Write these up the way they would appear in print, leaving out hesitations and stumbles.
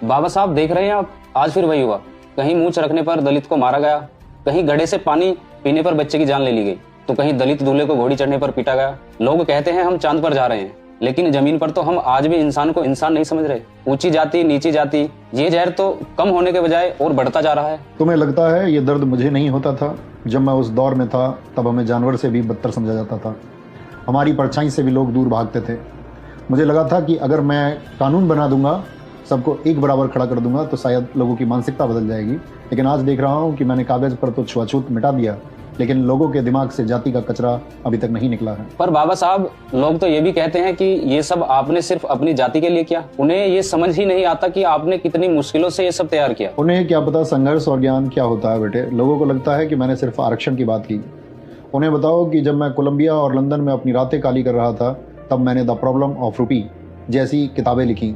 बाबा साहब देख रहे हैं आप, आज फिर वही हुआ। कहीं मूंछ रखने पर दलित को मारा गया, कहीं गड्ढे से पानी पीने पर बच्चे की जान ले ली गई, तो कहीं दलित दूल्हे को घोड़ी चढ़ने पर पीटा गया। लोग कहते हैं हम चांद पर जा रहे हैं, लेकिन जमीन पर तो हम आज भी इंसान को इंसान नहीं समझ रहे। ऊंची जाति नीची जाति, ये जहर तो कम होने के बजाय और बढ़ता जा रहा है। तुम्हें लगता है ये दर्द मुझे नहीं होता था? जब मैं उस दौर में था तब हमें जानवर से भी बदतर समझा जाता था। हमारी परछाई से भी लोग दूर भागते थे। मुझे लगा था कि अगर मैं कानून बना दूंगा, सबको एक बराबर खड़ा कर दूंगा, तो शायद लोगों की मानसिकता बदल जाएगी। लेकिन आज देख रहा हूँ कि मैंने कागज पर तो छुआछूत मिटा दिया, लेकिन लोगों के दिमाग से जाति का कचरा अभी तक नहीं निकला है। पर बाबा साहब, लोग तो ये भी कहते हैं कि ये सब आपने सिर्फ अपनी जाति के लिए किया। उन्हें ये समझ ही नहीं आता कि आपने कितनी मुश्किलों से ये सब तैयार किया। उन्हें क्या पता संघर्ष और ज्ञान क्या होता है बेटे। लोगों को लगता है कि मैंने सिर्फ आरक्षण की बात की। उन्हें बताओ कि जब मैं कोलंबिया और लंदन में अपनी रातें काली कर रहा था, तब मैंने द प्रॉब्लम ऑफ रूपी जैसी किताबें लिखी।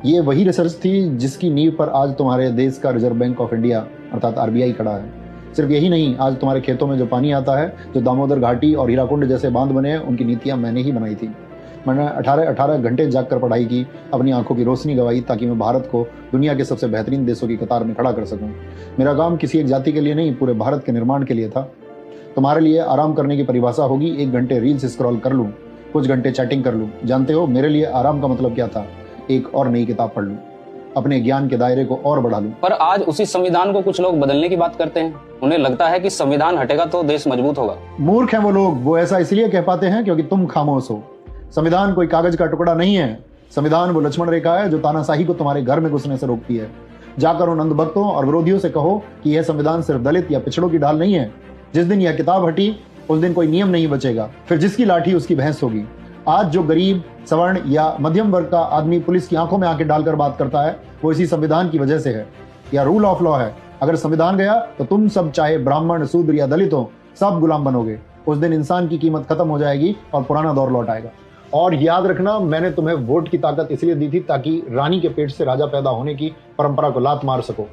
ये वही रिसर्च थी जिसकी नींव पर आज तुम्हारे देश का रिजर्व बैंक ऑफ इंडिया अर्थात RBI खड़ा है। सिर्फ यही नहीं, आज तुम्हारे खेतों में जो पानी आता है, जो दामोदर घाटी और हीराकुंड जैसे बांध बने हैं, उनकी नीतियां मैंने ही बनाई थी। मैंने 18 घंटे जागकर पढ़ाई की, अपनी आंखों की रोशनी गंवाई, ताकि मैं भारत को दुनिया के सबसे बेहतरीन देशों की कतार में खड़ा कर सकूं। मेरा काम किसी एक जाति के लिए नहीं, पूरे भारत के निर्माण के लिए था। तुम्हारे लिए आराम करने की परिभाषा होगी 1 घंटे रील्स स्क्रॉल कर लूं, कुछ घंटे चैटिंग कर लूं। जानते हो मेरे लिए आराम का मतलब क्या था? एक और नई किताब पढ़ लूं, अपने ज्ञान के दायरे को और बढ़ा लूं। पर आज उसी संविधान को कुछ लोग बदलने की बात करते हैं। उन्हें लगता है कि संविधान हटेगा तो देश मजबूत होगा। मूर्ख हैं वो लोग। वो ऐसा इसलिए कह पाते हैं क्योंकि तुम खामोश हो। संविधान कोई कागज का टुकड़ा नहीं है। संविधान वो लक्ष्मण रेखा है जो तानाशाही को तुम्हारे घर में घुसने से रोकती है। जाकर उन अंधभक्तों और विरोधियों से कहो कि यह संविधान सिर्फ दलित या पिछड़ों की ढाल नहीं है। जिस दिन यह किताब हटी, उस दिन कोई नियम नहीं बचेगा। फिर जिसकी लाठी उसकी भैंस होगी। आज जो गरीब, सवर्ण या मध्यम वर्ग का आदमी पुलिस की आंखों में आंखें डालकर बात करता है, वो इसी संविधान की वजह से है। या रूल ऑफ लॉ है। अगर संविधान गया तो तुम सब, चाहे ब्राह्मण, शूद्र या दलित हो, सब गुलाम बनोगे। उस दिन इंसान की कीमत खत्म हो जाएगी और पुराना दौर लौट आएगा। और याद रखना, मैंने तुम्हें वोट की ताकत इसलिए दी थी ताकि रानी के पेट से राजा पैदा होने की परंपरा को लात मार सको।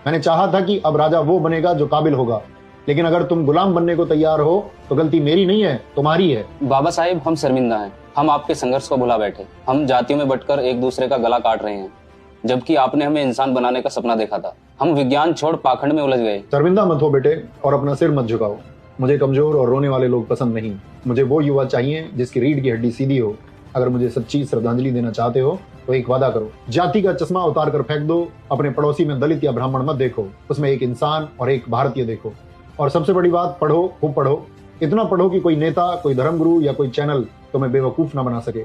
मैंने चाहा था कि अब राजा वो बनेगा जो काबिल होगा। लेकिन अगर तुम गुलाम बनने को तैयार हो तो गलती मेरी नहीं है, तुम्हारी है। बाबा साहेब, हम शर्मिंदा हैं। हम आपके संघर्ष को भुला बैठे। हम जातियों में बंटकर एक दूसरे का गला काट रहे हैं, जबकि आपने हमें इंसान बनाने का सपना देखा था। हम विज्ञान छोड़ पाखंड में उलझ गए। शर्मिंदा मत हो बेटे, और अपना सिर मत झुकाओ। मुझे कमजोर और रोने वाले लोग पसंद नहीं। मुझे वो युवा चाहिए जिसकी रीढ़ की हड्डी सीधी हो। अगर मुझे सच्ची श्रद्धांजलि देना चाहते हो तो एक वादा करो, जाति का चश्मा उतार कर फेंक दो। अपने पड़ोसी में दलित या ब्राह्मण मत देखो, उसमें एक इंसान और एक भारतीय देखो। और सबसे बड़ी बात, पढ़ो, खूब पढ़ो। इतना पढ़ो कि कोई नेता, कोई धर्मगुरु या कोई चैनल तुम्हें बेवकूफ ना बना सके।